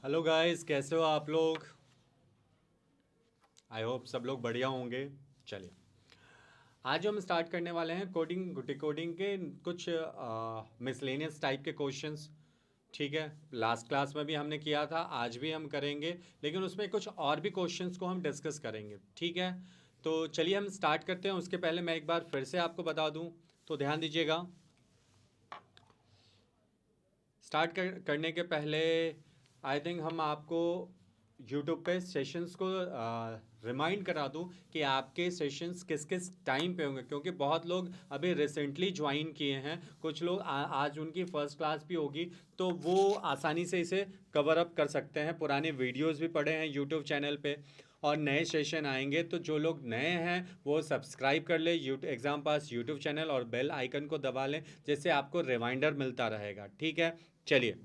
Hello guys, कैसे हो आप लोग? आई होप सब लोग बढ़िया होंगे। चलिए, आज हम स्टार्ट करने वाले हैं कोडिंग डिकोडिंग के कुछ मिसलेनियस टाइप के क्वेश्चंस। ठीक है, लास्ट क्लास में भी हमने किया था, आज भी हम करेंगे, लेकिन उसमें कुछ और भी क्वेश्चंस को हम डिस्कस करेंगे। ठीक है, तो चलिए हम स्टार्ट करते हैं। उसके पहले मैं एक बार फिर से आपको बता दूं, तो ध्यान दीजिएगा। करने के पहले आई थिंक हम आपको यूट्यूब पे सेशंस को रिमाइंड करा दूं कि आपके सेशंस किस किस टाइम पे होंगे, क्योंकि बहुत लोग अभी रिसेंटली ज्वाइन किए हैं। कुछ लोग आज उनकी फर्स्ट क्लास भी होगी, तो वो आसानी से इसे कवर अप कर सकते हैं। पुराने वीडियोस भी पड़े हैं यूट्यूब चैनल पे, और नए सेशन आएंगे, तो जो लोग नए हैं वो सब्सक्राइब कर ले यूट्यूब एग्जाम पास यूट्यूब चैनल और बेल आइकन को दबा लें, जिससे आपको रिमाइंडर मिलता रहेगा। ठीक है, चलिए।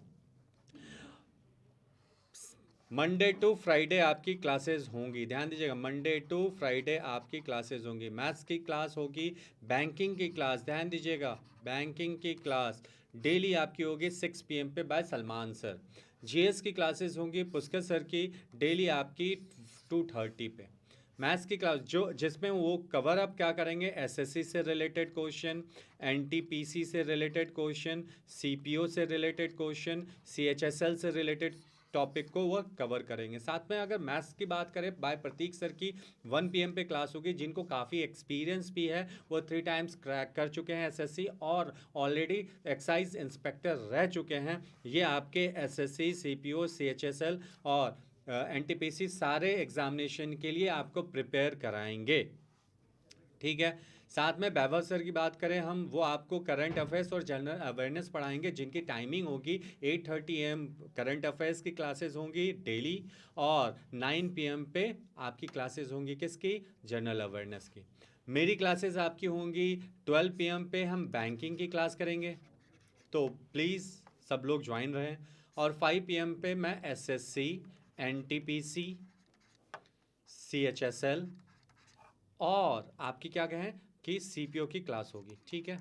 मंडे टू फ्राइडे आपकी क्लासेस होंगी, ध्यान दीजिएगा। मंडे टू फ्राइडे आपकी क्लासेस होंगी। मैथ्स की क्लास होगी, बैंकिंग की क्लास, ध्यान दीजिएगा, बैंकिंग की क्लास डेली आपकी होगी 6 PM पे बाय सलमान सर। जीएस की क्लासेस होंगी पुष्कर सर की, डेली आपकी 2:30 पे। मैथ्स की क्लास जो जिसमें वो कवर अप क्या करेंगे, एसएससी से रिलेटेड क्वेश्चन, एनटीपीसी से रिलेटेड क्वेश्चन, सीपीओ से रिलेटेड क्वेश्चन, सीएचएसएल से रिलेटेड टॉपिक को वह कवर करेंगे। साथ में अगर मैथ्स की बात करें, बाय प्रतीक सर की 1 PM पे क्लास होगी, जिनको काफ़ी एक्सपीरियंस भी है। वो 3 times क्रैक कर चुके हैं एसएससी, और ऑलरेडी एक्साइज इंस्पेक्टर रह चुके हैं। ये आपके एसएससी, सीपीओ, सीएचएसएल और एनटीपीसी सारे एग्जामिनेशन के लिए आपको प्रिपेयर कराएंगे। ठीक है, साथ में वैभव सर की बात करें हम, वो आपको करंट अफेयर्स और जनरल अवेयरनेस पढ़ाएंगे, जिनकी टाइमिंग होगी 8:30 AM करंट अफेयर्स की क्लासेस होंगी डेली, और 9 PM पे आपकी क्लासेस होंगी किसकी, जनरल अवेयरनेस की। मेरी क्लासेस आपकी होंगी 12 PM पे, हम बैंकिंग की क्लास करेंगे, तो प्लीज़ सब लोग ज्वाइन रहें। और 5 PM पे मैं एसएससी, एनटीपीसी, सीएचएसएल और आपकी क्या कहें कि सीपीओ की क्लास होगी। ठीक है,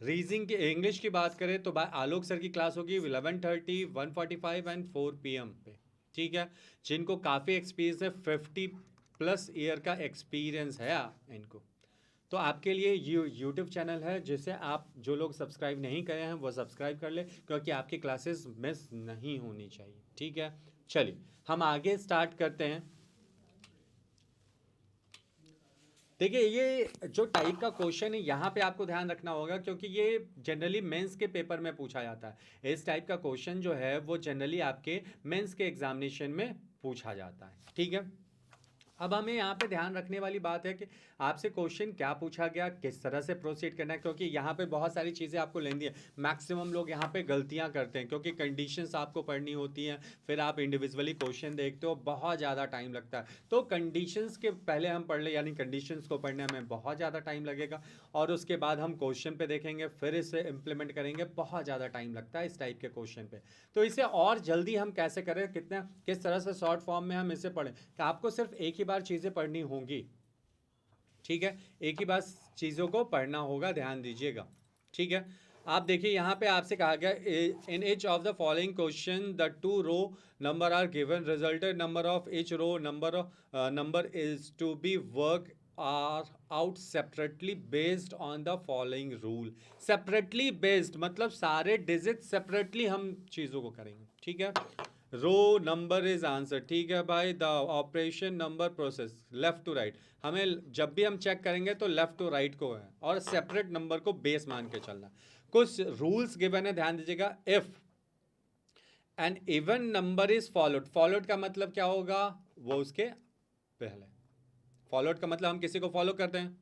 रीजनिंग की इंग्लिश की बात करें तो बाय आलोक सर की क्लास होगी 11:30, 1:45 एंड 4 PM पे। ठीक है, जिनको काफ़ी एक्सपीरियंस है, 50+ ईयर का एक्सपीरियंस है इनको, तो आपके लिए यूट्यूब चैनल है, जिसे आप जो लोग सब्सक्राइब नहीं करे हैं वो सब्सक्राइब कर ले, क्योंकि आपकी क्लासेस मिस नहीं होनी चाहिए। ठीक है, चलिए हम आगे स्टार्ट करते हैं। देखिए, ये जो टाइप का क्वेश्चन है यहाँ पे आपको ध्यान रखना होगा, क्योंकि ये जनरली मेंस के पेपर में पूछा जाता है। इस टाइप का क्वेश्चन जो है वो जनरली आपके मेंस के एग्जामिनेशन में पूछा जाता है। ठीक है, अब हमें यहाँ पे ध्यान रखने वाली बात है कि आपसे क्वेश्चन क्या पूछा गया, किस तरह से प्रोसीड करना है, क्योंकि यहाँ पे बहुत सारी चीज़ें आपको लेनी है। मैक्सिमम लोग यहाँ पे गलतियाँ करते हैं, क्योंकि कंडीशंस आपको पढ़नी होती हैं, फिर आप इंडिविजुअली क्वेश्चन देखते हो, बहुत ज़्यादा टाइम लगता है। तो कंडीशंस के पहले हम पढ़ ले, यानी कंडीशंस को पढ़ने में बहुत ज़्यादा टाइम लगेगा, और उसके बाद हम क्वेश्चन पे देखेंगे, फिर इसे इम्प्लीमेंट करेंगे, बहुत ज़्यादा टाइम लगता है इस टाइप के क्वेश्चन पे। तो इसे और जल्दी हम कैसे करें, कितना किस तरह से शॉर्ट फॉर्म में हम इसे पढ़ें, कि आपको सिर्फ एक ही बार चीज़ें पढ़नी होंगी। ठीक है, एक ही बार चीज़ों को पढ़ना होगा, ध्यान दीजिएगा। ठीक है, आप देखिए यहाँ पे आपसे कहा गया, in each of the following question the 2 row number are given, resulted number of each row number is to be work are out separately based on the following rule. Separately based मतलब सारे digit separately हम चीज़ों को करेंगे। ठीक है, रो number is answer. ठीक है भाई, the operation number process left to right, हमें जब भी हम चेक करेंगे तो लेफ्ट टू राइट को है, और सेपरेट नंबर को बेस मान के चलना। कुछ रूल्स गिवन है, ध्यान दीजिएगा। If an even number is followed, followed का मतलब क्या होगा, वो उसके पहले। फॉलोड का मतलब हम किसी को फॉलो करते हैं।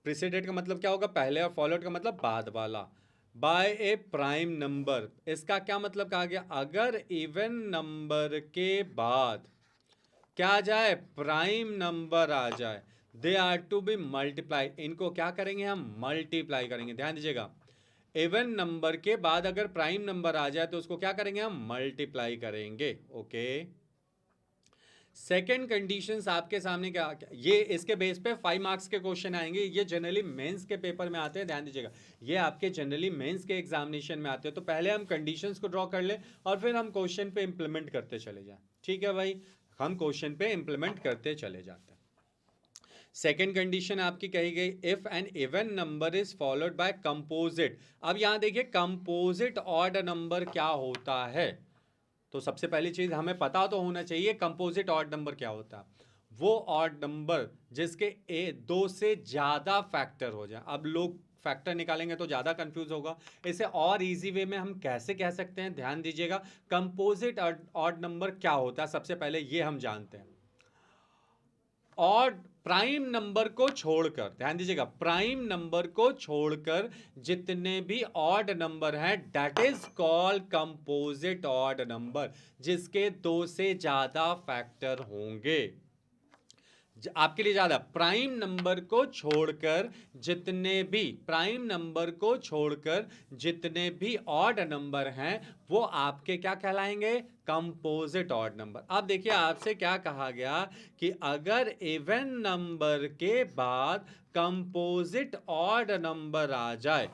प्रीसीडेड का मतलब क्या होगा, पहले, और फॉलोड का मतलब बाद वाला। बाय ए प्राइम नंबर, इसका क्या मतलब कहा गया, अगर इवन नंबर के बाद क्या आ जाए, प्राइम नंबर आ जाए, they are to be multiply, इनको क्या करेंगे हम, मल्टीप्लाई करेंगे। ध्यान दीजिएगा, इवन नंबर के बाद अगर प्राइम नंबर आ जाए तो उसको क्या करेंगे हम, मल्टीप्लाई करेंगे। ओके, सेकंड कंडीशंस आपके सामने क्या, ये इसके बेस पे 5 मार्क्स के क्वेश्चन आएंगे, ये जनरली मेंस के पेपर में आते हैं, ध्यान दीजिएगा, ये आपके जनरली मेंस के एग्जामिनेशन में आते हैं। तो पहले हम कंडीशंस को ड्रॉ कर लें और फिर हम क्वेश्चन पे इंप्लीमेंट करते चले जाएं। ठीक है भाई, हम क्वेश्चन पे इंप्लीमेंट करते चले जाते हैं। सेकेंड कंडीशन आपकी कही गई, if an even number is followed by composite. अब यहां देखिए कंपोजिट ऑड नंबर क्या होता है, तो सबसे पहली चीज हमें पता तो होना चाहिए कंपोजिट ऑड नंबर क्या होता है। वो ऑड नंबर जिसके दो से ज्यादा फैक्टर हो जाए। अब लोग फैक्टर निकालेंगे तो ज्यादा कंफ्यूज होगा, इसे और इजी वे में हम कैसे कह सकते हैं, ध्यान दीजिएगा। कंपोजिट ऑड नंबर क्या होता है, सबसे पहले ये हम जानते हैं। ऑड प्राइम नंबर को छोड़कर, ध्यान दीजिएगा, प्राइम नंबर को छोड़कर जितने भी ऑड नंबर हैं that is called composite odd number, जिसके दो से ज्यादा फैक्टर होंगे। आपके लिए ज्यादा, प्राइम नंबर को छोड़कर जितने भी, प्राइम नंबर को छोड़कर जितने भी ऑड नंबर हैं वो आपके क्या कहलाएंगे, कंपोजिट ऑड नंबर। अब देखिए आपसे क्या कहा गया कि अगर इवन नंबर के बाद कंपोजिट ऑड नंबर आ जाए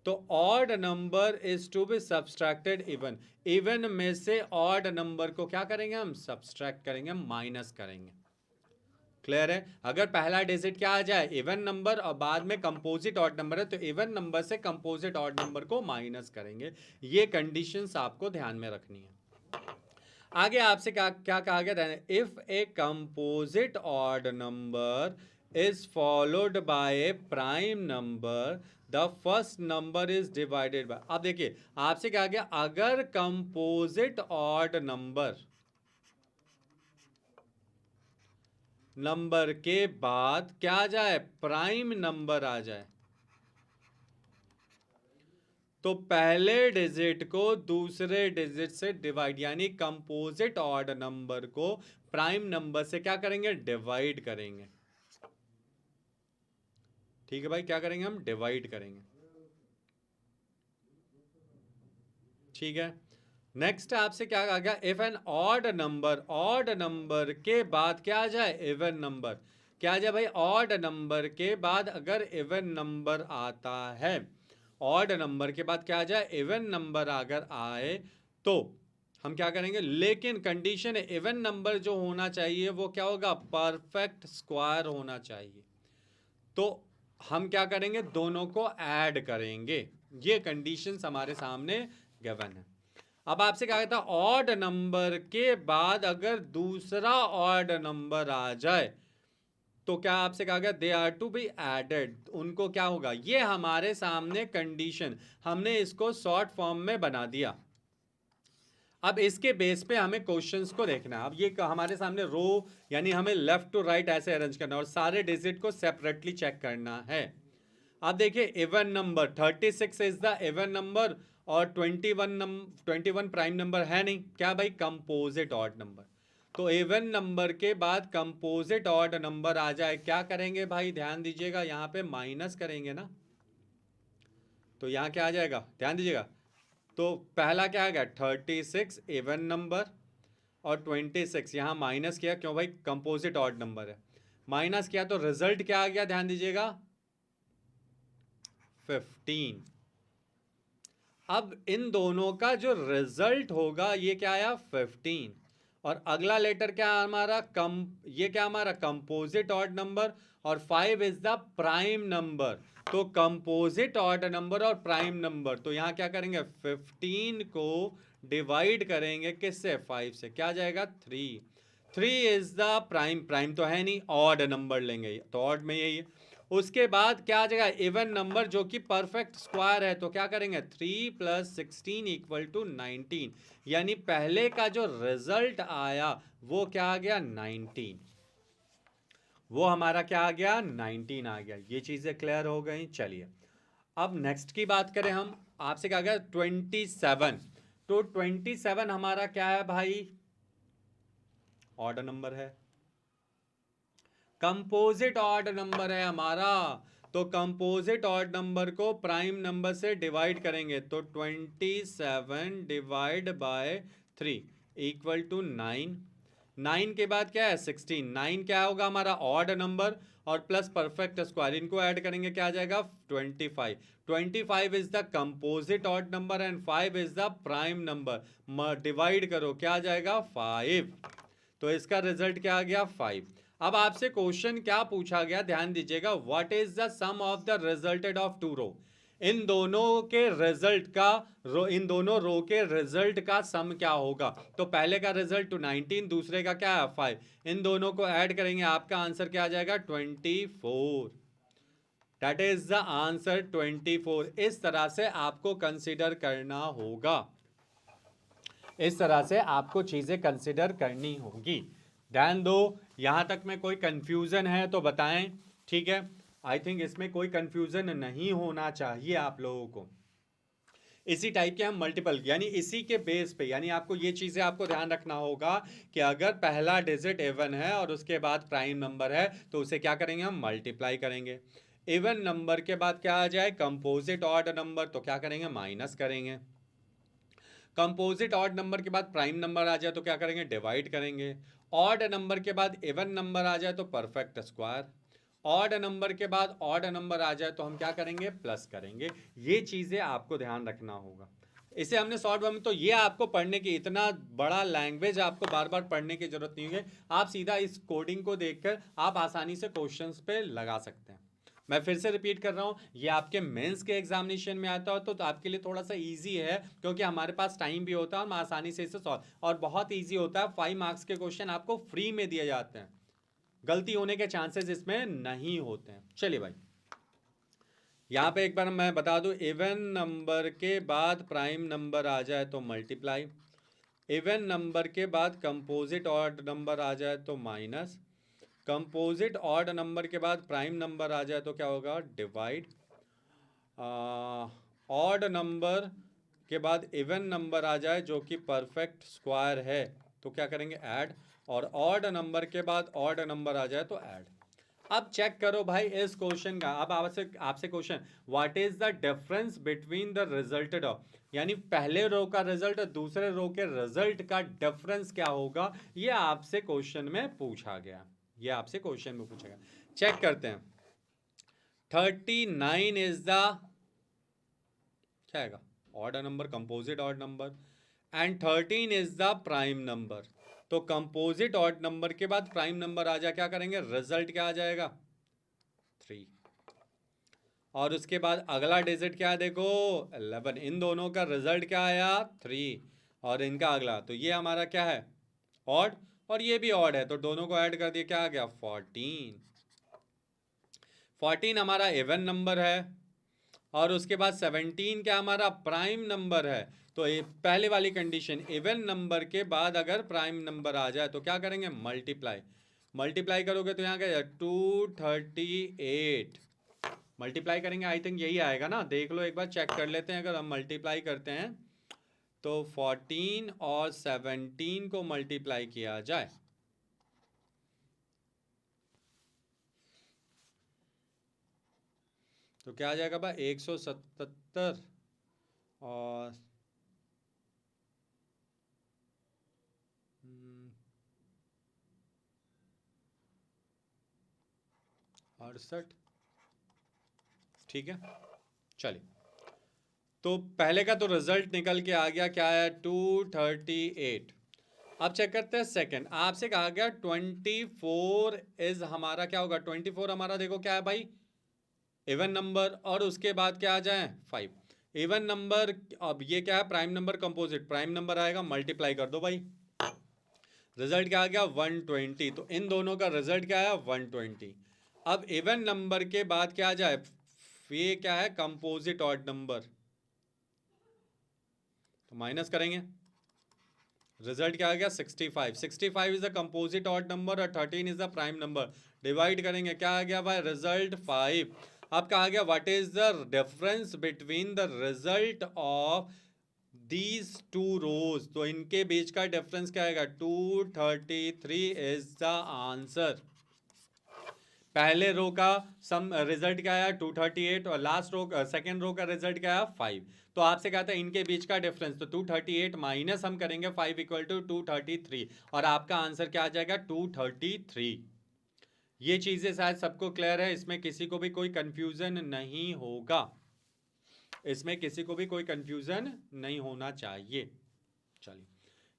तो odd number is to be subtracted even. Even में से ऑड नंबर को क्या करेंगे हम, सब्सट्रैक्ट करेंगे, माइनस करेंगे। क्लियर है, अगर पहला डिजिट क्या आ जाए, इवन नंबर, और बाद में कंपोजिट ऑड नंबर है, तो इवन नंबर से कंपोजिट ऑड नंबर को माइनस करेंगे। ये कंडीशंस आपको ध्यान में रखनी है। आगे आपसे क्या क्या कहा गया, if a composite odd number is followed bye A prime number the first number is divided by. अब देखिए आपसे क्या गया, अगर कंपोजिट ऑड नंबर के बाद क्या आ जाए, प्राइम नंबर आ जाए, तो पहले डिजिट को दूसरे डिजिट से डिवाइड, यानी कंपोजिट ऑड नंबर को प्राइम नंबर से क्या करेंगे, डिवाइड करेंगे। ठीक है भाई, क्या करेंगे हम, डिवाइड करेंगे। ठीक है, नेक्स्ट आपसे क्या कहा गया, if an odd number, odd number के बाद क्या आ जाए, इवन नंबर। क्या आ जाए भाई, ऑड नंबर के बाद अगर इवन नंबर आता है, ऑड नंबर के बाद क्या आ जाए, इवन नंबर अगर आए तो हम क्या करेंगे, लेकिन कंडीशन है इवन नंबर जो होना चाहिए वो क्या होगा, परफेक्ट स्क्वायर होना चाहिए। तो हम क्या करेंगे, दोनों को ऐड करेंगे। ये कंडीशंस हमारे सामने गिवन है। अब आपसे कहा था ऑड नंबर के बाद अगर दूसरा ऑड नंबर आ जाए तो क्या आपसे कहा गया, they are to be added, उनको क्या होगा, ये हमारे सामने कंडीशन, हमने इसको शॉर्ट फॉर्म में बना दिया। अब इसके बेस पे हमें क्वेश्चंस को देखना है। अब ये हमारे सामने रो, यानी हमें लेफ्ट टू राइट ऐसे अरेंज करना है और सारे डिजिट को सेपरेटली चेक करना है। अब देखिए even number 36 is the even number और 21 प्राइम नंबर है नहीं, क्या भाई, कंपोजिट ऑड नंबर। तो इवन नंबर के बाद कंपोजिट ऑड नंबर आ जाए, क्या करेंगे भाई, ध्यान दीजिएगा, यहां पे माइनस करेंगे ना, तो यहां क्या आ जाएगा, ध्यान दीजिएगा। तो पहला क्या आ गया, 36 इवन नंबर और 26 यहां माइनस किया, क्यों भाई, कंपोजिट ऑड नंबर है, माइनस किया तो रिजल्ट क्या आ गया, ध्यान दीजिएगा, 15। अब इन दोनों का जो रिजल्ट होगा ये क्या आया, 15, और अगला लेटर क्या हमारा, ये क्या हमारा कंपोजिट ऑड नंबर, और 5 इज द प्राइम नंबर। तो कंपोजिट ऑड नंबर और प्राइम नंबर, तो यहां क्या करेंगे, 15 को डिवाइड करेंगे किससे, 5 से, क्या जाएगा, 3 इज द प्राइम, प्राइम तो है नहीं, ऑड नंबर लेंगे तो ऑड में यही है। उसके बाद क्या आ जाएगा, इवन नंबर जो कि परफेक्ट स्क्वायर है, तो क्या करेंगे, 3 + 16 = 19, यानी पहले का जो रिजल्ट आया वो क्या आ गया, 19, वो हमारा क्या आ गया, 19 आ गया। ये चीजें क्लियर हो गई। चलिए अब नेक्स्ट की बात करें हम, आपसे क्या गया, 27। तो 27 हमारा क्या है भाई, ऑड नंबर है, कंपोजिट ऑड नंबर है हमारा। तो कंपोजिट ऑड नंबर को प्राइम नंबर से डिवाइड करेंगे, तो 27 डिवाइड बाय 3 = 9। 9 के बाद क्या है 16, 9 क्या होगा हमारा ऑड नंबर और प्लस परफेक्ट स्क्वायर, इनको ऐड करेंगे क्या आ जाएगा 25। 25 is the composite odd number and 5 is the prime number, divide करो क्या आ जाएगा 5, तो इसका रिजल्ट क्या आ गया 5। अब आपसे क्वेश्चन क्या पूछा गया ध्यान दीजिएगा, what is the sum of the resulted of two row, इन दोनों के रिजल्ट का इन दोनों रो के रिजल्ट का सम क्या होगा। तो पहले का रिजल्ट 19, दूसरे का क्या है 5, इन दोनों को ऐड करेंगे आपका आंसर क्या आ जाएगा 24, दैट इज द आंसर 24। इस तरह से आपको कंसीडर करना होगा, इस तरह से आपको चीजें कंसिडर करनी होगी। ध्यान दो, यहां तक में कोई कंफ्यूजन है तो बताएं, ठीक है। आई थिंक इसमें कोई कंफ्यूजन नहीं होना चाहिए आप लोगों को। इसी टाइप के हम मल्टीपल, यानी इसी के बेस पे, यानी आपको ये चीजें आपको ध्यान रखना होगा कि अगर पहला डिजिट इवन है और उसके बाद प्राइम नंबर है तो उसे क्या करेंगे हम मल्टीप्लाई करेंगे। इवन नंबर के बाद क्या आ जाए कंपोजिट ऑड नंबर, तो क्या करेंगे माइनस करेंगे। कंपोजिट ऑड नंबर के बाद प्राइम नंबर आ जाए तो क्या करेंगे डिवाइड करेंगे। ऑड नंबर के बाद इवन नंबर आ जाए तो परफेक्ट स्क्वायर। ऑड नंबर के बाद ऑड नंबर आ जाए तो हम क्या करेंगे प्लस करेंगे। ये चीजें आपको ध्यान रखना होगा। इसे हमने शॉर्ट में, तो ये आपको पढ़ने की, इतना बड़ा लैंग्वेज आपको बार बार पढ़ने की जरूरत नहीं है। आप सीधा इस कोडिंग को देखकर आप आसानी से क्वेश्चंस पे लगा सकते हैं। मैं फिर से रिपीट कर रहा हूं, ये आपके मेंस के एग्जामिनेशन में आता हो तो आपके लिए थोड़ा सा इजी है, क्योंकि हमारे पास टाइम भी होता है और आसानी से इसे सॉल्व, और बहुत इजी होता है। 5 मार्क्स के क्वेश्चन आपको फ्री में दिए जाते हैं, गलती होने के चांसेस इसमें नहीं होते हैं। चलिए भाई, यहां पे एक बार मैं बता दूं, इवन नंबर के बाद प्राइम नंबर आ जाए तो मल्टीप्लाई, इवन नंबर के बाद कंपोजिट ऑड नंबर आ जाए तो माइनस, कंपोजिट ऑड नंबर के बाद प्राइम नंबर आ जाए तो क्या होगा डिवाइड, ऑड नंबर के बाद इवन नंबर आ जाए जो कि परफेक्ट स्क्वायर है तो क्या करेंगे ऐड, और ऑड नंबर के बाद ऑड नंबर आ जाए तो ऐड। अब चेक करो भाई इस क्वेश्चन का, अब आपसे आपसे question, what is the difference between the resulted of, यानी पहले रो का रिजल्ट और दूसरे रो के रिजल्ट का डिफरेंस क्या होगा, ये आपसे क्वेश्चन में पूछा गया, ये आपसे क्वेश्चन में पूछा गया। चेक करते हैं, 39 इज द क्या आएगा odd number, composite odd number, and 13 is the prime number. तो कंपोजिट ऑड नंबर के बाद प्राइम नंबर आ जाए क्या करेंगे रिजल्ट क्या आ जाएगा 3, और उसके बाद अगला डिजिट क्या है देखो 11, इन दोनों का रिजल्ट क्या आया 3, और इनका अगला, तो ये हमारा क्या है ऑड और ये भी ऑड है, तो दोनों को ऐड कर दिया क्या आ गया 14। 14 हमारा इवन नंबर है और उसके बाद 17 क्या हमारा प्राइम नंबर है। तो पहले वाली कंडीशन, इवन नंबर के बाद अगर प्राइम नंबर आ जाए तो क्या करेंगे मल्टीप्लाई, मल्टीप्लाई करोगे तो यहाँ क्या 238, मल्टीप्लाई करेंगे आई थिंक यही आएगा ना, देख लो एक बार चेक कर लेते हैं। अगर हम मल्टीप्लाई करते हैं तो 14 और 17 को मल्टीप्लाई किया जाए तो क्या आ जाएगा भाई 177 और 68, ठीक है। चलिए, तो पहले का तो रिजल्ट निकल के आ गया क्या है 238। अब चेक करते हैं सेकंड, आपसे कहा गया 24 इज हमारा क्या होगा, 24 हमारा देखो क्या है भाई इवन नंबर, और उसके बाद क्या आ जाए 5 इवन नंबर। अब ये क्या है prime number composite, prime number आएगा मल्टीप्लाई कर दो भाई, रिजल्ट क्या आ गया 120, तो इन दोनों का रिजल्ट क्या आया 120। अब इवन नंबर के बाद क्या आ जाए, ये क्या है कंपोजिट ऑड नंबर, तो माइनस करेंगे, रिजल्ट क्या आ गया 65। 65 is the composite odd number और 13 is the prime number, divide करेंगे क्या आ गया भाई रिजल्ट 5। अब कहा गया what is the difference between the result of these two rows, तो इनके बीच का डिफरेंस क्या आएगा 233 इज द आंसर। पहले रो का सम रिजल्ट क्या आया 238 और लास्ट रो सेकेंड रो का रिजल्ट क्या आया 5। तो आपसे कहा था इनके बीच का डिफरेंस, तो 238 माइनस हम करेंगे 5 इक्वल टू 233 और आपका आंसर क्या आ जाएगा 233। ये चीजें शायद सबको क्लियर है, इसमें किसी को भी कोई कंफ्यूजन नहीं होगा, इसमें किसी को भी कोई कंफ्यूजन नहीं होना चाहिए। चलिए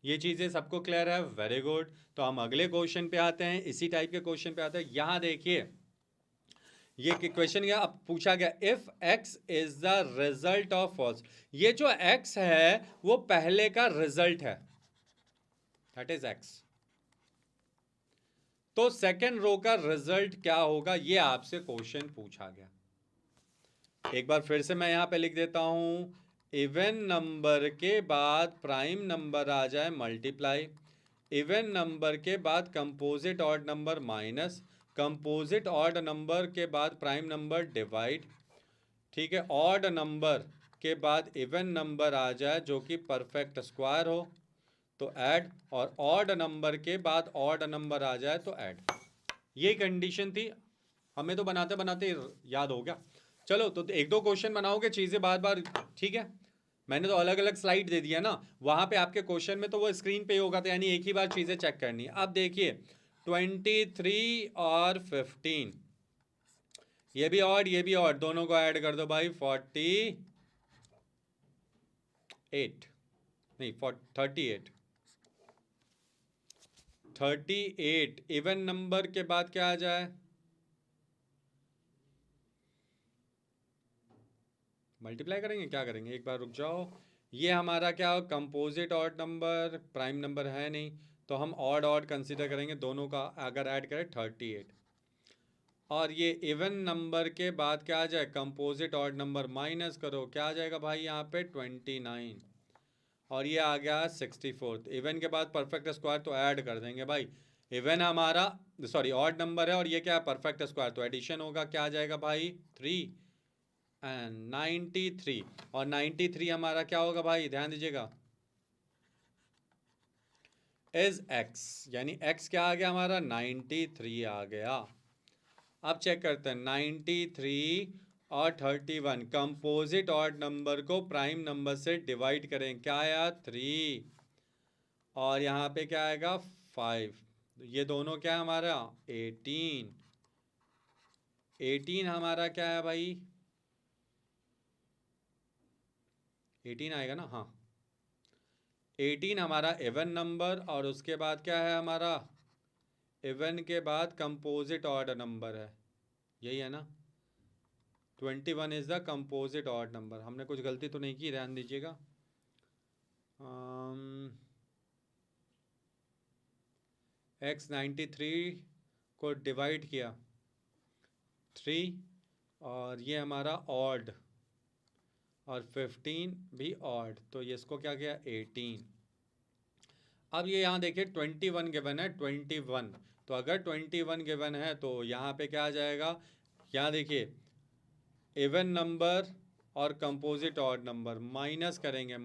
ये चीजें सबको क्लियर है, वेरी गुड। तो हम अगले क्वेश्चन पे आते हैं, इसी टाइप के क्वेश्चन पे आते हैं। यहां देखिए ये क्वेश्चन क्या अब पूछा गया, if x is the result of first, ये जो x है वो पहले का रिजल्ट है, दैट इज x, तो सेकेंड रो का रिजल्ट क्या होगा, ये आपसे क्वेश्चन पूछा गया। एक बार फिर से मैं यहां पे लिख देता हूं, इवन नंबर के बाद प्राइम नंबर आ जाए मल्टीप्लाई, इवन नंबर के बाद composite odd number minus, composite odd number के बाद प्राइम नंबर डिवाइड, ठीक है, ऑड नंबर के बाद इवन नंबर आ जाए जो कि परफेक्ट स्क्वायर हो तो ऐड, और ऑड नंबर के बाद ऑड नंबर आ जाए तो ऐड। ये कंडीशन थी, हमें तो बनाते बनाते याद हो गया। चलो तो एक दो क्वेश्चन बनाओगे, चीजें बार बार, ठीक है, मैंने तो अलग अलग स्लाइड दे दिया ना, वहां पे आपके क्वेश्चन में तो वो स्क्रीन पे ही होगा, तो यानी एक ही बार चीजें चेक करनी है। अब देखिए 23 और 15, ये भी ऑड ये भी ऑड, दोनों को ऐड कर दो भाई 48, नहीं 38, 38 इवन नंबर के बाद क्या आ जाए, मल्टीप्लाई करेंगे, क्या करेंगे, एक बार रुक जाओ। ये हमारा क्या हो, composite odd number, prime number है नहीं, तो हम ऑड ऑड कंसीडर करेंगे, दोनों का अगर ऐड करें 38, और ये इवन नंबर के बाद क्या आ जाए, कंपोजिट ऑड नंबर माइनस करो, क्या आ जाएगा भाई यहाँ पे 29, और ये आ गया 64। इवन के बाद परफेक्ट स्क्वायर तो ऐड कर देंगे भाई, इवन हमारा सॉरी ऑड नंबर है और ये क्या है परफेक्ट स्क्वायर, तो एडिशन होगा, क्या आ जाएगा भाई 3 एंड 93, और 93 हमारा क्या होगा भाई, ध्यान दीजिएगा, इज x, यानी x क्या आ गया हमारा 93 आ गया। अब चेक करते हैं 93 और 31, कंपोजिट ऑड नंबर को प्राइम नंबर से डिवाइड करें, क्या आया 3, और यहाँ पे क्या आएगा 5, ये दोनों क्या है हमारा 18, 18 हमारा क्या है भाई 18 आएगा ना, हाँ 18 हमारा इवन नंबर, और उसके बाद क्या है हमारा, इवन के बाद कंपोजिट ऑड नंबर है, यही है ना, 21 is the composite odd number. हमने कुछ गलती तो नहीं की, ध्यान दीजिएगा। x 93 को डिवाइड किया 3, और ये हमारा ऑड, और 15 भी ऑड, तो ये इसको क्या किया 18। अब ये यहाँ देखिए 21 गिवन है 21, तो अगर 21 गिवन है तो यहाँ पे क्या आ जाएगा, यहाँ देखिए इवन नंबर और कंपोजिट ऑड नंबर माइनस करेंगे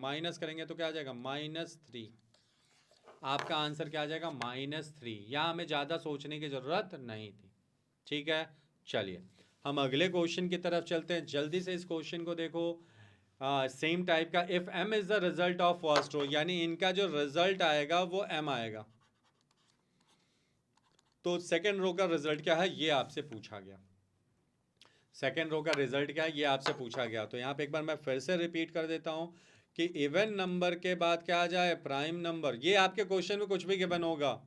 तो क्या आ जाएगा -3, आपका आंसर क्या आ जाएगा -3। यहाँ हमें ज़्यादा सोचने की ज़रूरत नहीं थी, ठीक है। चलिए हम अगले क्वेश्चन की तरफ चलते हैं, जल्दी से इस क्वेश्चन को देखो। सेम टाइप का, if m is the result of first row, यानी इनका जो रिजल्ट आएगा वो m आएगा, तो सेकेंड रो का रिजल्ट क्या है ये आपसे पूछा गया, सेकेंड रो का रिजल्ट क्या है ये आपसे पूछा गया। तो यहाँ पे एक बार मैं फिर से रिपीट कर देता हूँ कि इवन नंबर के बाद क्या आ जाए प्राइम नंबर, ये आपके क्वेश्चन में कुछ भी गिवन होगा,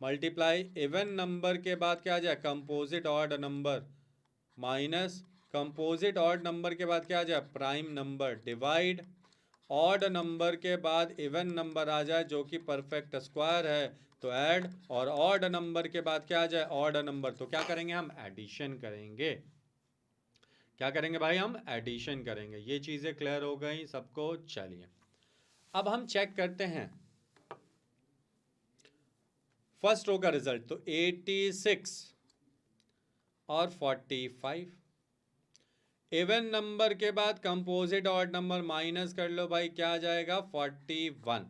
मल्टीप्लाई इवन नंबर के बाद क्या आ जाए composite odd number, minus composite odd number के बाद क्या आ जाए prime number, divide odd number के बाद इवन नंबर आ जाए जो कि परफेक्ट स्क्वायर है तो ऐड, और ऑड नंबर के बाद क्या आ जाए ऑड नंबर, तो क्या करेंगे हम एडिशन करेंगे, क्या करेंगे भाई हम एडिशन करेंगे। ये चीजें क्लियर हो गई सबको। चलिए अब हम चेक करते हैं फर्स्ट रो का रिजल्ट, तो 86 और 45, इवन नंबर के बाद कंपोजिट ऑड नंबर माइनस कर लो भाई, क्या आ जाएगा 41,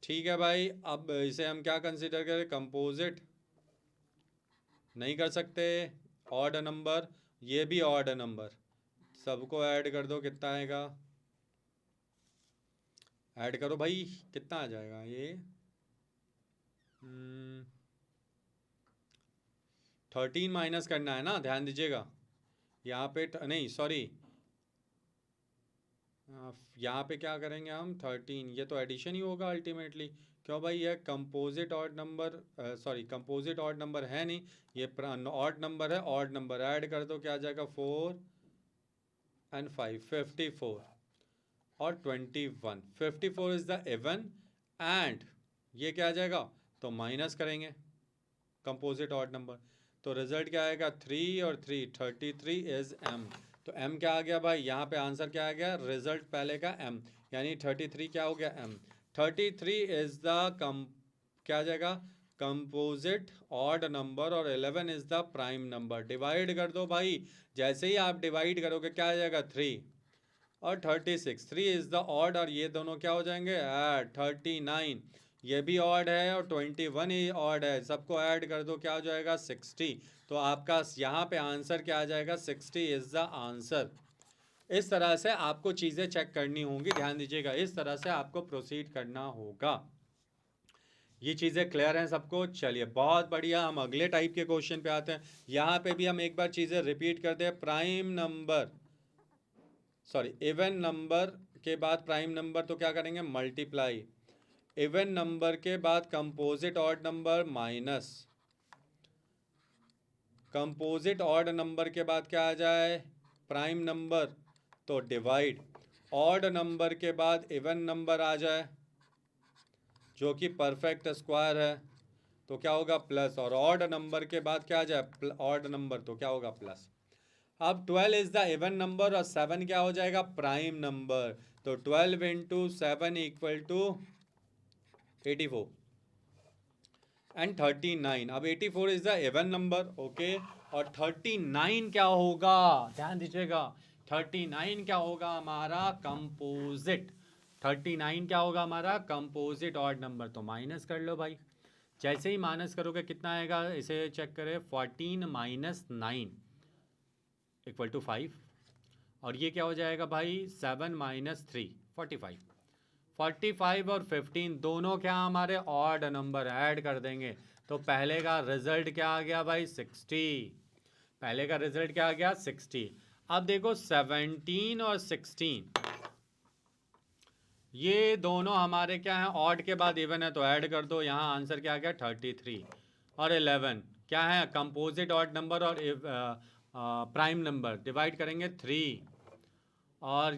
ठीक है भाई। अब इसे हम क्या कंसीडर करें, कंपोजिट नहीं कर सकते। ऑड नंबर, ये भी ऑड नंबर, सबको ऐड कर दो, कितना आएगा? ऐड करो भाई, कितना आ जाएगा ये? 13 माइनस करना है ना, ध्यान दीजिएगा। यहाँ पे नहीं सॉरी, यहाँ पे क्या करेंगे हम? 13, ये तो एडिशन ही होगा अल्टीमेटली। क्यों भाई? ये composite odd number, sorry composite odd number है नहीं, ये ऑड नंबर है। ऑड नंबर ऐड कर दो, क्या आ जाएगा? 4 एंड 5, 54 और 21। 54 इज द इवन, एंड ये क्या आ जाएगा? तो माइनस करेंगे कंपोजिट ऑड नंबर, तो रिजल्ट क्या आएगा? 3 और 3, 33 इज एम। तो एम क्या आ गया भाई? यहाँ पे आंसर क्या आ गया? रिजल्ट पहले का एम, यानी 33 क्या हो गया? एम। 33 इज द कम, क्या आ जाएगा? कंपोजिट ऑड नंबर, और 11 is the prime number. Divide कर दो भाई, जैसे ही आप डिवाइड करोगे क्या आ जाएगा? 3 और 36। 3 इज द ऑड, और ये दोनों क्या हो जाएंगे? ऐड। 39 ये भी ऑड है, और 21 ही ऑड है, सबको ऐड कर दो, क्या हो जाएगा? 60। तो आपका यहाँ पे आंसर क्या आ जाएगा? 60 इज द आंसर। इस तरह से आपको चीज़ें चेक करनी होंगी, ध्यान दीजिएगा, इस तरह से आपको प्रोसीड करना होगा। ये चीज़ें क्लियर हैं सबको? चलिए बहुत बढ़िया, हम अगले टाइप के क्वेश्चन पे आते हैं। यहाँ पे भी हम एक बार चीज़ें रिपीट करते हैं। Prime number, sorry even number के बाद प्राइम नंबर, तो क्या करेंगे? मल्टीप्लाई। इवन नंबर के बाद composite odd number minus, composite odd number के बाद क्या आ जाए? प्राइम नंबर, तो डिवाइड। ऑड नंबर के बाद इवन नंबर आ जाए जो कि परफेक्ट स्क्वायर है, तो क्या होगा? प्लस। और ऑड नंबर के बाद क्या आ जाए? ऑड नंबर, तो क्या होगा? प्लस। अब 12 इज द इवन नंबर, और 7 क्या हो जाएगा? Prime number. तो 12 इंटू 7 इक्वल टू 84 एंड 39। अब 84 is the even number, okay. और 39 क्या होगा? ध्यान दीजिएगा, 39 क्या होगा हमारा? कंपोजिट। 39 क्या होगा हमारा? Composite odd number. तो माइनस कर लो भाई, जैसे ही माइनस करोगे कितना आएगा? इसे चेक करें। 14 माइनस 9 इक्वल टू 5, और ये क्या हो जाएगा भाई? 7 माइनस 3, 45। 45 और 15 दोनों क्या हमारे? Odd number. ऐड कर देंगे, तो पहले का रिजल्ट क्या आ गया भाई? 60। पहले का रिजल्ट क्या आ गया? 60। अब देखो 17 और 16, ये दोनों हमारे क्या है? ऑड के बाद इवन है, तो ऐड कर दो। यहाँ आंसर क्या आ गया? 33। और 11 क्या है? कंपोजिट ऑड नंबर और प्राइम नंबर, डिवाइड करेंगे 3 और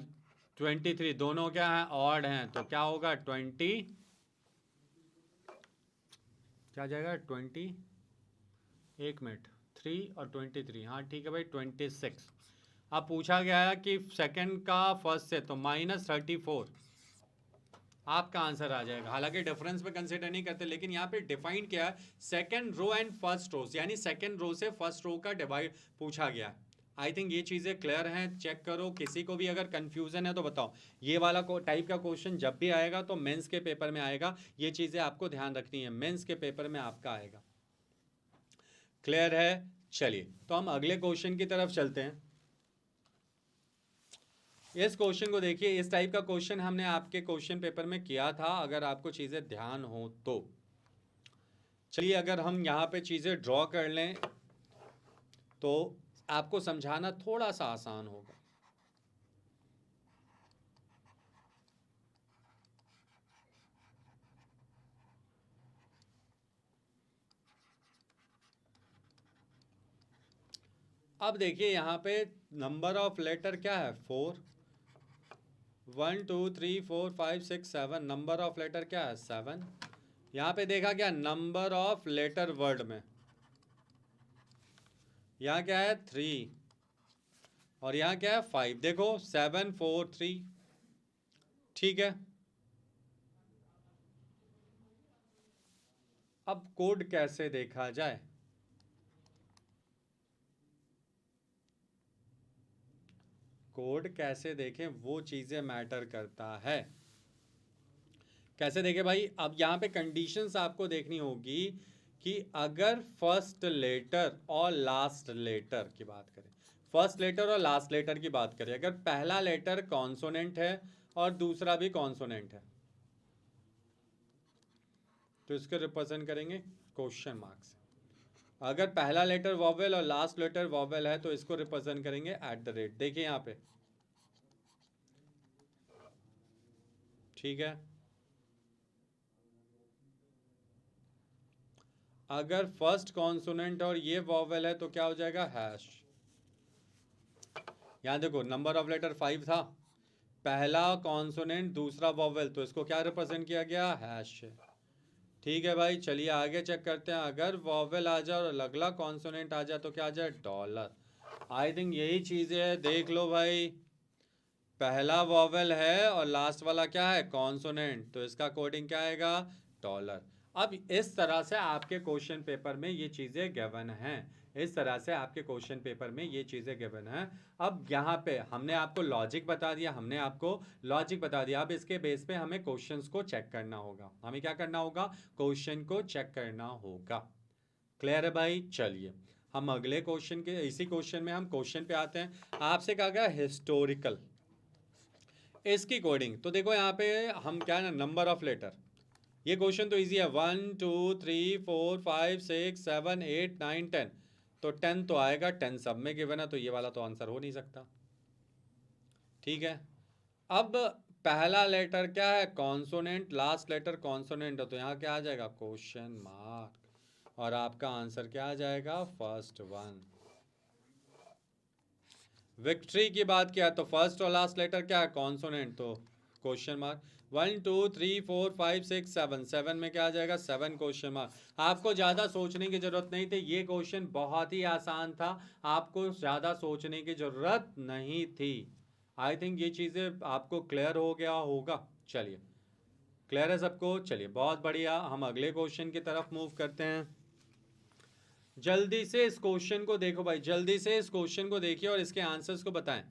23, दोनों क्या है? ऑड हैं, तो क्या होगा? 20, क्या जाएगा? 20, एक मिनट, 3 और 23, हाँ ठीक है भाई, 26। अब पूछा गया है कि सेकंड का फर्स्ट से, तो -34 आपका आंसर आ जाएगा। हालांकि डिफरेंस में कंसिडर नहीं करते, लेकिन यहाँ पे डिफाइन किया है second row and first row, यानी सेकंड रो से फर्स्ट रो का डिवाइड पूछा गया। आई थिंक ये चीज़ें क्लियर हैं, चेक करो। किसी को भी अगर कंफ्यूजन है तो बताओ। ये वाला टाइप का क्वेश्चन जब भी आएगा तो मेंस के पेपर में आएगा, ये चीज़ें आपको ध्यान रखनी है, मेंस के पेपर में आपका आएगा। क्लियर है? चलिए तो हम अगले क्वेश्चन की तरफ चलते हैं। इस क्वेश्चन को देखिए, इस टाइप का क्वेश्चन हमने आपके क्वेश्चन पेपर में किया था, अगर आपको चीज़ें ध्यान हो तो। चलिए अगर हम यहाँ पे चीज़ें ड्रॉ कर लें तो आपको समझाना थोड़ा सा आसान होगा। अब देखिए यहाँ पे नंबर ऑफ लेटर क्या है? 4। 1 2 3 4 5 6 7, नंबर ऑफ लेटर क्या है? 7। यहाँ पे देखा क्या? नंबर ऑफ लेटर वर्ड में, यहाँ क्या है? 3, और यहाँ क्या है? 5। देखो 7 4 3, ठीक है। अब कोड कैसे देखा जाए? कोड कैसे देखें, वो चीज़ें मैटर करता है। कैसे देखें भाई? अब यहाँ पे कंडीशंस आपको देखनी होगी कि अगर फर्स्ट लेटर और लास्ट लेटर की बात करें, फर्स्ट लेटर और लास्ट लेटर की बात करें, अगर पहला लेटर कॉन्सोनेंट है और दूसरा भी कॉन्सोनेंट है तो इसको रिप्रेजेंट करेंगे क्वेश्चन मार्क से। अगर पहला लेटर वॉवेल और लास्ट लेटर वॉवेल है तो इसको रिप्रेजेंट करेंगे एट द रेट। देखिए यहां पे, ठीक है। अगर फर्स्ट कॉन्सोनेंट और ये वॉवेल है तो क्या हो जाएगा, हैश। यहां देखो नंबर ऑफ लेटर 5 था, पहला कॉन्सोनेंट दूसरा वॉवेल, तो इसको क्या रिप्रेजेंट किया गया, हैश से। ठीक है भाई, चलिए आगे चेक करते हैं। अगर वॉवेल आ जाए और अगला कॉन्सोनेंट आ जाए तो क्या आ जाए, डॉलर। आई थिंक यही चीज़ें है, देख लो भाई। पहला वॉवेल है और लास्ट वाला क्या है, कॉन्सोनेंट, तो इसका कोडिंग क्या आएगा, डॉलर। अब इस तरह से आपके क्वेश्चन पेपर में ये चीज़ें गिवन हैं, इस तरह से आपके क्वेश्चन पेपर में ये चीज़ें गिवन हैं। अब यहाँ पे हमने आपको लॉजिक बता दिया, हमने आपको लॉजिक बता दिया। अब इसके बेस पे हमें क्वेश्चंस को चेक करना होगा। हमें क्या करना होगा, क्वेश्चन को चेक करना होगा। क्लियर है भाई? चलिए हम अगले क्वेश्चन के, इसी क्वेश्चन में हम क्वेश्चन पे आते हैं। आपसे कहा गया हिस्टोरिकल, इसकी कोडिंग तो देखो यहाँ पे हम क्या है ना, नंबर ऑफ लेटर। ये क्वेश्चन तो इजी है, 1 2 3 4 5 6 7 8 9 10, तो 10 तो आएगा, 10 सब में गिवन है, तो ये वाला तो आंसर हो नहीं सकता। ठीक है, अब पहला लेटर क्या है, कॉन्सोनेंट, लास्ट लेटर कॉन्सोनेंट है, तो यहाँ क्या आ जाएगा, क्वेश्चन मार्क, और आपका आंसर क्या आ जाएगा, फर्स्ट वन। विक्ट्री की बात किया तो फर्स्ट और लास्ट लेटर क्या है, कॉन्सोनेंट, तो क्वेश्चन मार्क। 1 2 3 4 5 6 7, 7 में क्या आ जाएगा, 7, क्वेश्चन मार्क। आपको ज़्यादा सोचने की जरूरत नहीं थी, ये क्वेश्चन बहुत ही आसान था, आपको ज़्यादा सोचने की जरूरत नहीं थी। आई थिंक ये चीज़ें आपको क्लियर हो गया होगा। चलिए, क्लियर है सबको? चलिए बहुत बढ़िया, हम अगले क्वेश्चन की तरफ मूव करते हैं। जल्दी से इस क्वेश्चन को देखो भाई, जल्दी से इस क्वेश्चन को देखिए और इसके आंसर्स को बताएं।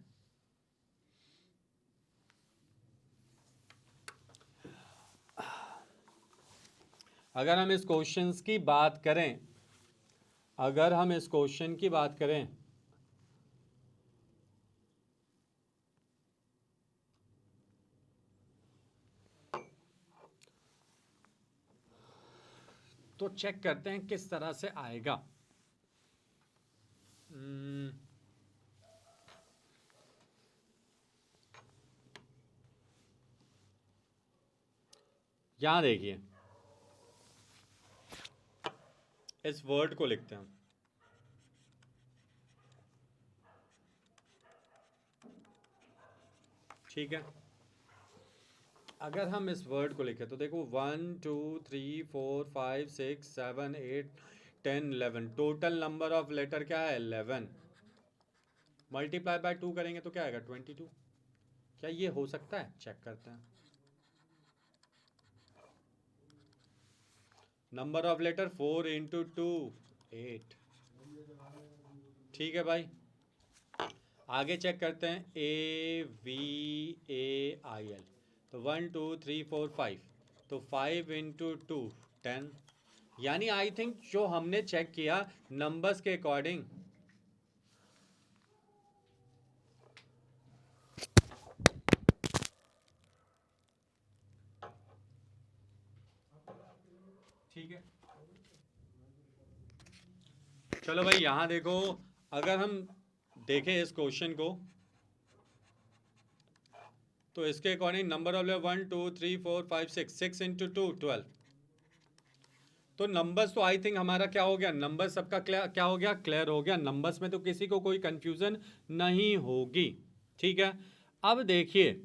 अगर हम इस क्वेश्चन की बात करें, अगर हम इस क्वेश्चन की बात करें, तो चेक करते हैं किस तरह से आएगा। यहां देखिए, इस वर्ड को लिखते हैं, ठीक है। अगर हम इस वर्ड को लिखें तो देखो 1 2 3 4 5 6 7 8 10 11, टोटल नंबर ऑफ लेटर क्या है, 11। मल्टीप्लाई बाय 2 करेंगे तो क्या आएगा, 22। क्या ये हो सकता है, चेक करते हैं। Number of letter 4 into 2 8। ठीक है भाई, आगे चेक करते हैं, AVAIL, तो 1 2 3 4 5, तो 5 इंटू 2 10। यानी आई थिंक जो हमने चेक किया नंबर्स के अकॉर्डिंग, ठीक है। चलो भाई यहां देखो, अगर हम देखें इस क्वेश्चन को तो इसके अकॉर्डिंग नंबर ऑफ 1 2 3 4 5 6, 6 इंटू 2 12। तो नंबर्स तो आई थिंक हमारा क्या हो गया, नंबर सबका क्या हो गया, क्लियर हो गया। नंबर्स में तो किसी को कोई कंफ्यूजन नहीं होगी। ठीक है, अब देखिए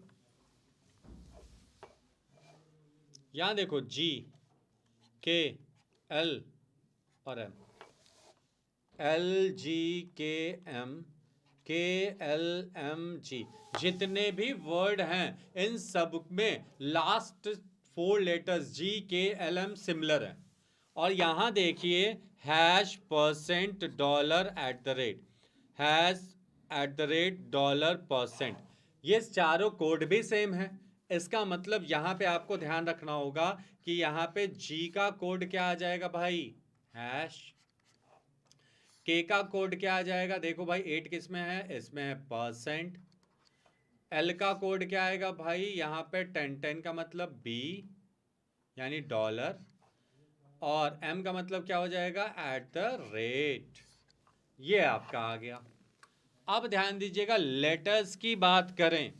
यहां देखो, GKL और M, LGKM KLMG, जितने भी वर्ड हैं इन सब में लास्ट 4 लेटर्स GKLM सिमिलर है। और यहां देखिए hash percent dollar at the rate, hash eight the rate dollar percent, ये चारों कोड भी सेम है। इसका मतलब यहां पे आपको ध्यान रखना होगा कि यहां पे जी का कोड क्या आ जाएगा भाई, हैश। के का कोड क्या आ जाएगा, देखो भाई 8 किस में है, इसमें है परसेंट। एल का कोड क्या आएगा भाई, यहाँ पे 10 का मतलब बी यानी डॉलर, और एम का मतलब क्या हो जाएगा, एट द रेट। ये आपका आ गया। अब ध्यान दीजिएगा लेटर्स की बात करें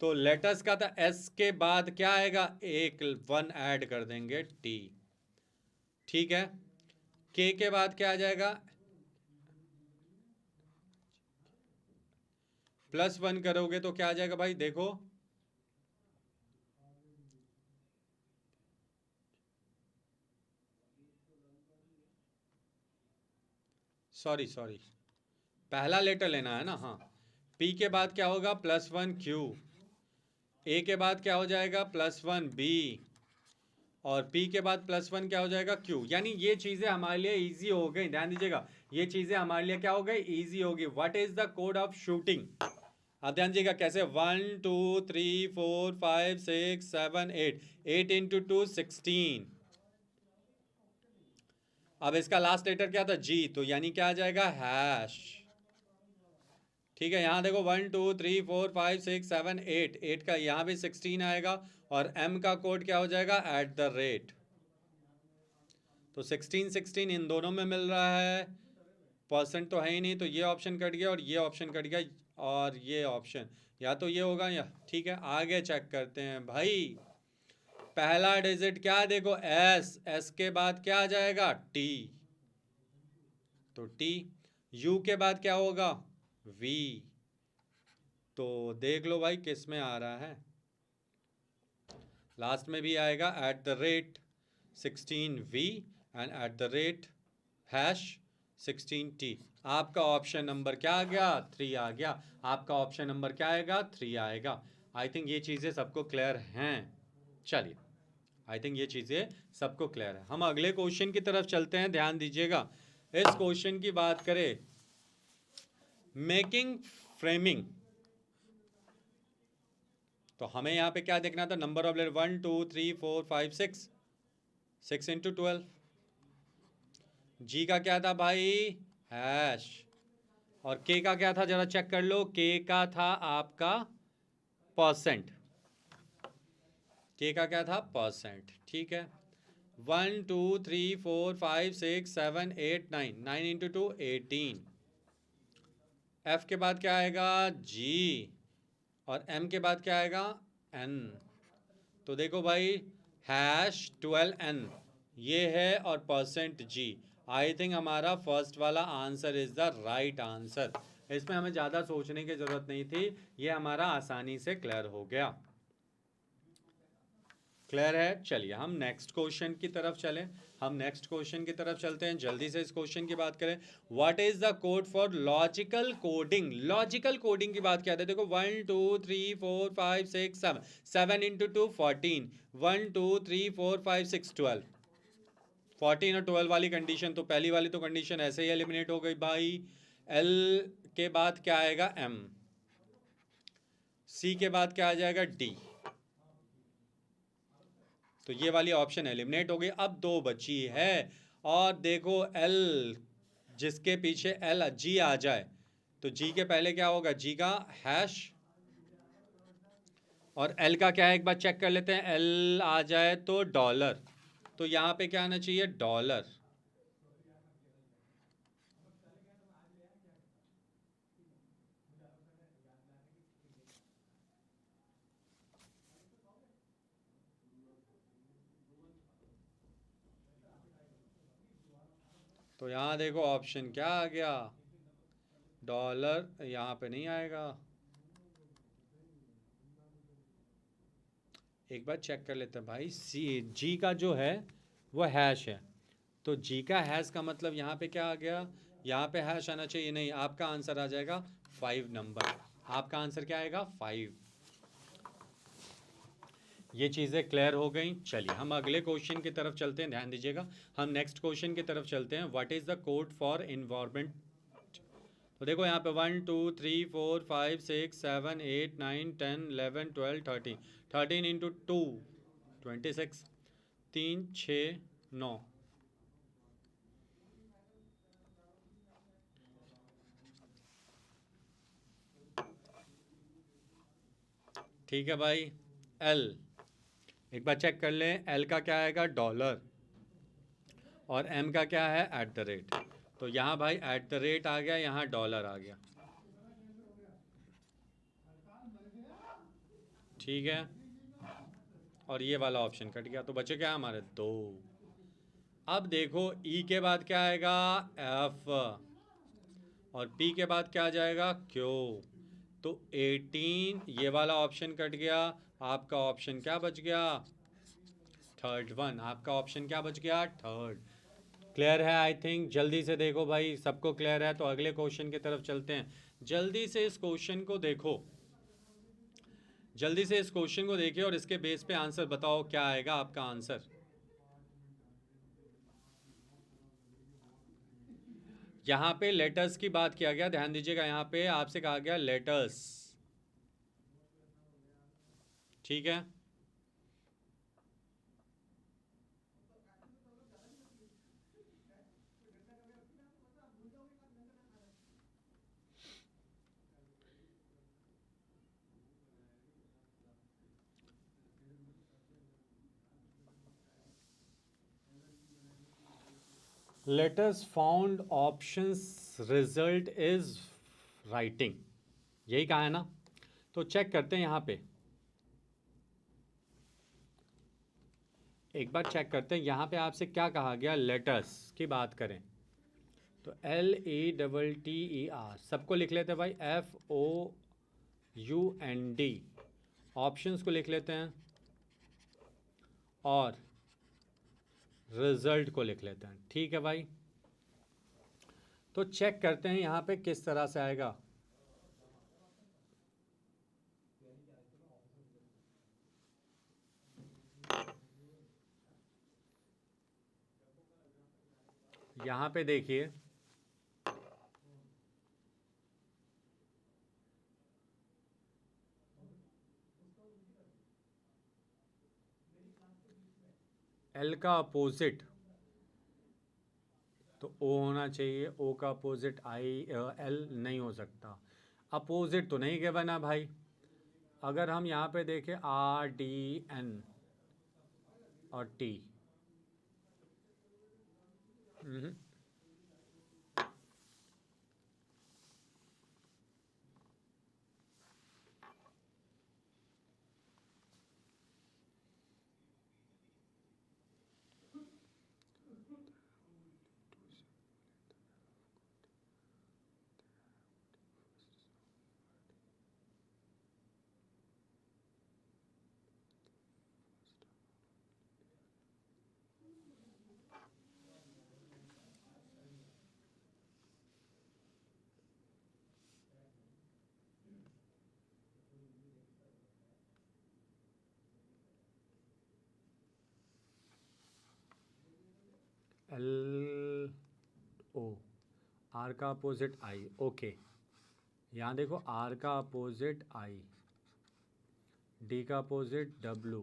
तो लेटर्स का था एस के बाद क्या आएगा, एक वन ऐड कर देंगे टी, ठीक है। के बाद क्या आ जाएगा, +1 करोगे तो क्या आ जाएगा भाई, देखो सॉरी सॉरी, पहला लेटर लेना है ना, हाँ। पी के बाद क्या होगा, +1 क्यू। ए के बाद क्या हो जाएगा, +1 बी। और पी के बाद +1 क्या हो जाएगा, क्यू। यानी ये चीजें हमारे लिए इजी हो गई, ध्यान दीजिएगा, ये चीजें हमारे लिए क्या हो गई, इजी होगी। What is the code of shooting, अब ध्यान दीजिएगा कैसे, 1 2 3 4 5 6 7 8, 8 इंटू 2 16। अब इसका लास्ट लेटर क्या था, जी, तो यानी क्या आ जाएगा, हैश। ठीक है, यहां देखो 1 2 3 4 5 6 7 8, 8 का यहां भी 16 आएगा, और एम का कोड क्या हो जाएगा, एट द रेट। तो 16 16 इन दोनों में मिल रहा है, परसेंट तो है ही नहीं, तो ये ऑप्शन कट गया और ये ऑप्शन कट गया, और ये ऑप्शन या तो ये होगा या, ठीक है। आगे चेक करते हैं भाई, पहला डिजिट क्या है, देखो एस, एस के बाद क्या आ जाएगा, टी, तो टी। यू के बाद क्या होगा, वी। तो देख लो भाई किस में आ रहा है, लास्ट में भी आएगा eight the rate 16V and eight the rate hash 16T। आपका ऑप्शन नंबर क्या आ गया, 3 आ गया। आपका ऑप्शन नंबर क्या आएगा, 3 आएगा। आई थिंक ये चीज़ें सबको क्लियर हैं। चलिए, आई थिंक ये चीज़ें सबको क्लियर है। हम अगले क्वेश्चन की तरफ चलते हैं, ध्यान दीजिएगा। इस क्वेश्चन की बात करें, मेकिंग फ्रेमिंग, तो हमें यहाँ पे क्या देखना था, नंबर ऑफ लेटर 1 2 3 4 5 6, 6 इंटू 12। जी का क्या था भाई, हैश। और के का क्या था, जरा चेक कर लो, के का था आपका परसेंट। के का क्या था, परसेंट, ठीक है। 1 2 3 4 5 6 7 8 9, 9 इंटू 2 18। एफ के बाद क्या आएगा, जी, और एम के बाद क्या आएगा, एन। तो देखो भाई, #12N ये है, और परसेंट जी। आई थिंक हमारा फर्स्ट वाला answer is the right answer. इसमें हमें ज़्यादा सोचने की ज़रूरत नहीं थी, ये हमारा आसानी से क्लियर हो गया। क्लियर है, चलिए हम नेक्स्ट क्वेश्चन की तरफ चलें। हम नेक्स्ट क्वेश्चन की तरफ चलते हैं, जल्दी से इस क्वेश्चन की बात करें। What is the code for logical coding, logical coding की बात क्या है, देखो 1 2 3 4 5 6 7, 7 इंटू 2 14, 1 2 3 4 5 6 12, 14 और 12 वाली कंडीशन, तो पहली वाली तो कंडीशन ऐसे ही एलिमिनेट हो गई भाई। एल के बाद क्या आएगा, एम। सी के बाद क्या आ जाएगा, डी। तो ये वाली ऑप्शन एलिमिनेट हो गई, अब दो बची है। और देखो एल, जिसके पीछे एल जी आ जाए, तो जी के पहले क्या होगा, जी का हैश, और एल का क्या है, एक बार चेक कर लेते हैं, एल आ जाए तो डॉलर, तो यहां पे क्या आना चाहिए, डॉलर। तो यहां देखो ऑप्शन क्या आ गया, डॉलर यहाँ पे नहीं आएगा। एक बार चेक कर लेते हैं भाई, सी जी का जो है वो हैश है, तो जी का हैश का मतलब यहाँ पे क्या आ गया, यहाँ पे हैश आना चाहिए, नहीं, आपका आंसर आ जाएगा 5 नंबर। आपका आंसर क्या आएगा, 5। ये चीज़ें क्लियर हो गई। चलिए हम अगले क्वेश्चन की तरफ चलते हैं, ध्यान दीजिएगा। हम नेक्स्ट क्वेश्चन की तरफ चलते हैं। What is the code for environment, तो देखो यहाँ पे 1 2 3 4 5 6 7 8 9 10 11 12 13, 13 इंटू 2 26, 3 6 9। ठीक है भाई। एल, एक बार चेक कर लें, एल का क्या आएगा, डॉलर, और एम का क्या है, एट द रेट। तो यहाँ भाई एट द रेट आ गया, यहाँ डॉलर आ गया। ठीक है, और ये वाला ऑप्शन कट गया, तो बचे क्या हमारे, 2। अब देखो ई के बाद क्या आएगा, एफ, और पी के बाद क्या आ जाएगा, क्यू। तो 18, ये वाला ऑप्शन कट गया, आपका ऑप्शन क्या बच गया, थर्ड वन। आपका ऑप्शन क्या बच गया, थर्ड। क्लियर है आई थिंक। जल्दी से देखो भाई, सबको क्लियर है तो अगले क्वेश्चन की तरफ चलते हैं। जल्दी से इस क्वेश्चन को देखो, जल्दी से इस क्वेश्चन को देखिए और इसके बेस पे आंसर बताओ, क्या आएगा आपका आंसर। यहाँ पे लेटर्स की बात किया गया, ध्यान दीजिएगा, यहाँ पे आपसे कहा गया लेटर्स। ठीक है, letters found options result is writing, यही कहा है ना। तो चेक करते हैं यहाँ पे, एक बार चेक करते हैं यहाँ पे आपसे क्या कहा गया, लेटर्स की बात करें तो LETTER, सबको लिख लेते हैं भाई, FOUND, ऑप्शंस को लिख लेते हैं, और रिजल्ट को लिख लेते हैं। ठीक है भाई, तो चेक करते हैं यहाँ पे किस तरह से आएगा। यहाँ पे देखिए, एल का अपोजिट तो ओ होना चाहिए, ओ का अपोजिट आई, एल नहीं हो सकता। अपोजिट तो नहीं गिवन है भाई। अगर हम यहाँ पे देखें RDN और T, LO, आर का अपोजिट आई, ओके। यहाँ देखो, आर का अपोजिट आई, डी का अपोजिट W,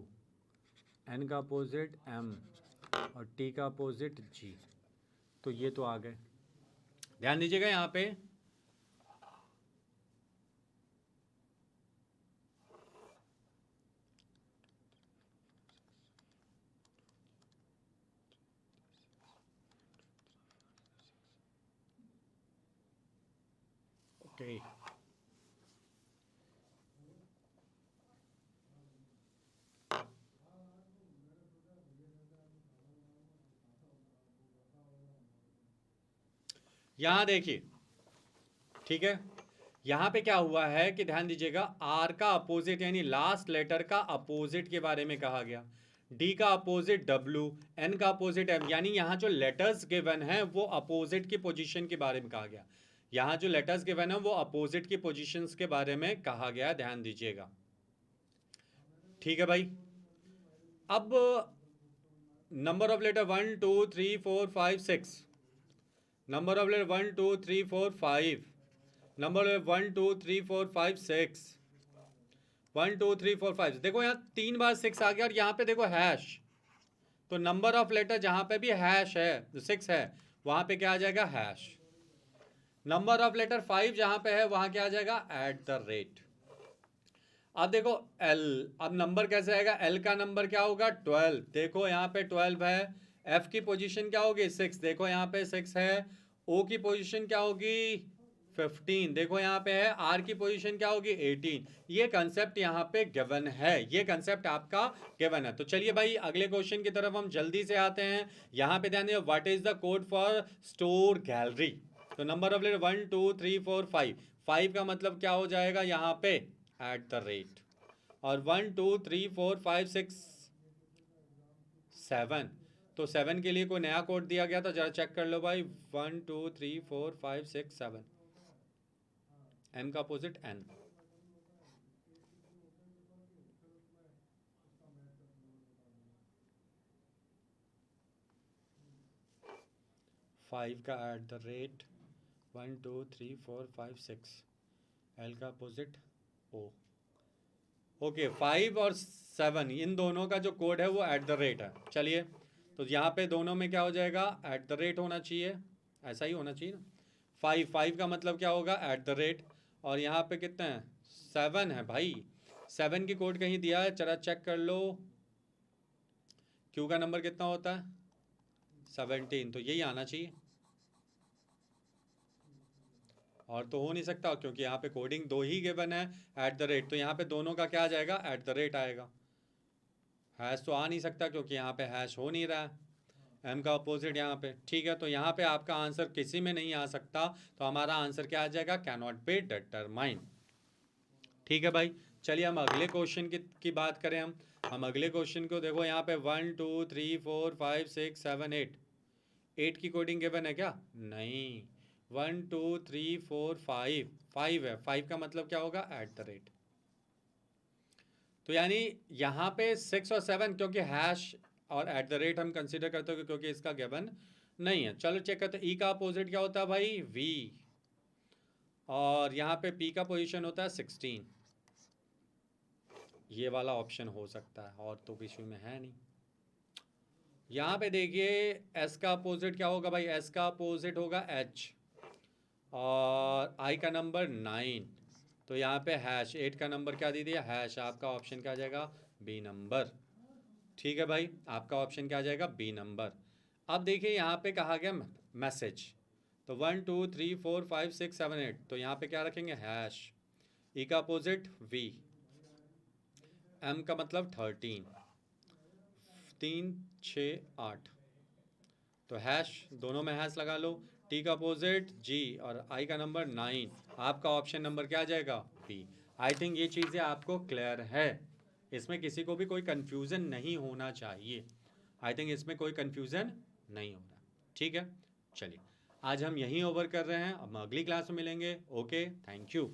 एन का अपोजिट M, और टी का अपोजिट G। तो ये तो आ गए, ध्यान दीजिएगा यहाँ पे। ओके, यहाँ देखिए, ठीक है, यहाँ पे क्या हुआ है कि ध्यान दीजिएगा, आर का अपोजिट यानी लास्ट लेटर का अपोजिट के बारे में कहा गया, डी का अपोजिट W, एन का अपोजिट M, यानी यहाँ जो लेटर्स गिवन है वो अपोजिट की पोजीशन के बारे में कहा गया। यहाँ जो लेटर्स गिवन है वो अपोजिट की पोजीशंस के बारे में कहा गया, ध्यान दीजिएगा। ठीक है भाई, अब number of letter 1 2 3 4 5 6, number of letter 1 2 3 4 5, number 1 2 3 4 5 6, 1 2 3 4 5। देखो यहाँ 3 बार 6 आ गया, और यहाँ पे देखो हैश, तो नंबर ऑफ लेटर जहां पे भी हैश है 6 है वहां पे क्या आ जाएगा हैश। नंबर ऑफ लेटर 5 जहां पे है वहां क्या आ जाएगा एट द रेट। अब देखो एल, अब नंबर कैसे आएगा, एल का नंबर क्या होगा 12, देखो यहाँ पे 12 है। एफ की पोजीशन क्या होगी 6, देखो यहाँ पे 6 है। ओ की पोजीशन क्या होगी 15, देखो यहाँ पे है। आर की पोजीशन क्या होगी 18। ये कंसेप्ट यहाँ पे गिवन है, ये कंसेप्ट आपका गिवन है। तो चलिए भाई अगले क्वेश्चन की तरफ हम जल्दी से आते हैं। यहाँ पे ध्यान दियो, what is the code for store gallery. तो नंबर ऑफ लेटर 1 2 3 4 5, 5 का मतलब क्या हो जाएगा यहाँ पे एट द रेट। और 1 2 3 4 5 6 7, तो 7 के लिए कोई नया कोड दिया गया था, जरा चेक कर लो भाई। 1 2 3 4 5 6 7, एम का अपोजिट एन। 5 का एट द रेट, 1 2 3 4 5 6, एल का अपोजिट ओ। ओके 5 और 7 इन दोनों का जो कोड है वो एट द रेट है। चलिए तो यहाँ पे दोनों में क्या हो जाएगा एट द रेट होना चाहिए, ऐसा ही होना चाहिए ना। 5 का मतलब क्या होगा एट द रेट, और यहाँ पे कितने हैं 7 है भाई। 7 की कोड कहीं दिया है, चला चेक कर लो। क्यू का नंबर कितना होता है 17, तो यही आना चाहिए। और तो हो नहीं सकता क्योंकि यहाँ पे कोडिंग दो ही गिवन है एट द रेट, तो यहाँ पे दोनों का क्या आ जाएगा एट द रेट आएगा। हैश तो आ नहीं सकता क्योंकि यहाँ पे हैश हो नहीं रहा है। एम का अपोजिट यहाँ पे, ठीक है। तो यहाँ पे आपका आंसर किसी में नहीं आ सकता, तो हमारा आंसर क्या आ जाएगा कैन नॉट बी डिटरमाइन। ठीक है भाई, चलिए हम अगले क्वेश्चन की बात करें। हम अगले क्वेश्चन को देखो, यहाँ पे 1 2 3 4 5 6 7 8, 8 की कोडिंग गिवन है क्या, नहीं। 1 2 3 4 5, 5 है, 5 का मतलब क्या होगा एट द रेट। तो यानी यहाँ पे 6 और 7 क्योंकि हैश और एट द रेट हम कंसिडर करते हो क्योंकि इसका गिवन नहीं है। चलो चेक करते हैं, ई का अपोजिट क्या होता है भाई वी, और यहाँ पे पी का पोजीशन होता है 16। ये वाला ऑप्शन हो सकता है, और तो किसी में है नहीं। यहाँ पे देखिए एस का अपोजिट क्या होगा भाई, एस का अपोजिट होगा एच, और आई का नंबर 9, तो यहाँ पे हैश 8 का नंबर क्या दे दिया हैश। आपका ऑप्शन क्या आ जाएगा बी नंबर। ठीक है भाई, आपका ऑप्शन क्या आ जाएगा बी नंबर। अब देखिए यहाँ पे कहा गया मैसेज, तो 1 2 3 4 5 6 7 8, तो यहाँ पे क्या रखेंगे हैश। ई का अपोजिट वी, एम का मतलब 13, 3 6 8, तो हैश दोनों में हैश लगा लो। टी का अपोजिट जी, और आई का नंबर 9, आपका ऑप्शन नंबर क्या आ जाएगा बी। आई थिंक ये चीज़ें आपको क्लियर है, इसमें किसी को भी कोई कन्फ्यूज़न नहीं होना चाहिए। आई थिंक इसमें कोई कन्फ्यूज़न नहीं हो रहा, ठीक है। चलिए आज हम यहीं ओवर कर रहे हैं, अब हम अगली क्लास में मिलेंगे। Okay, thank you.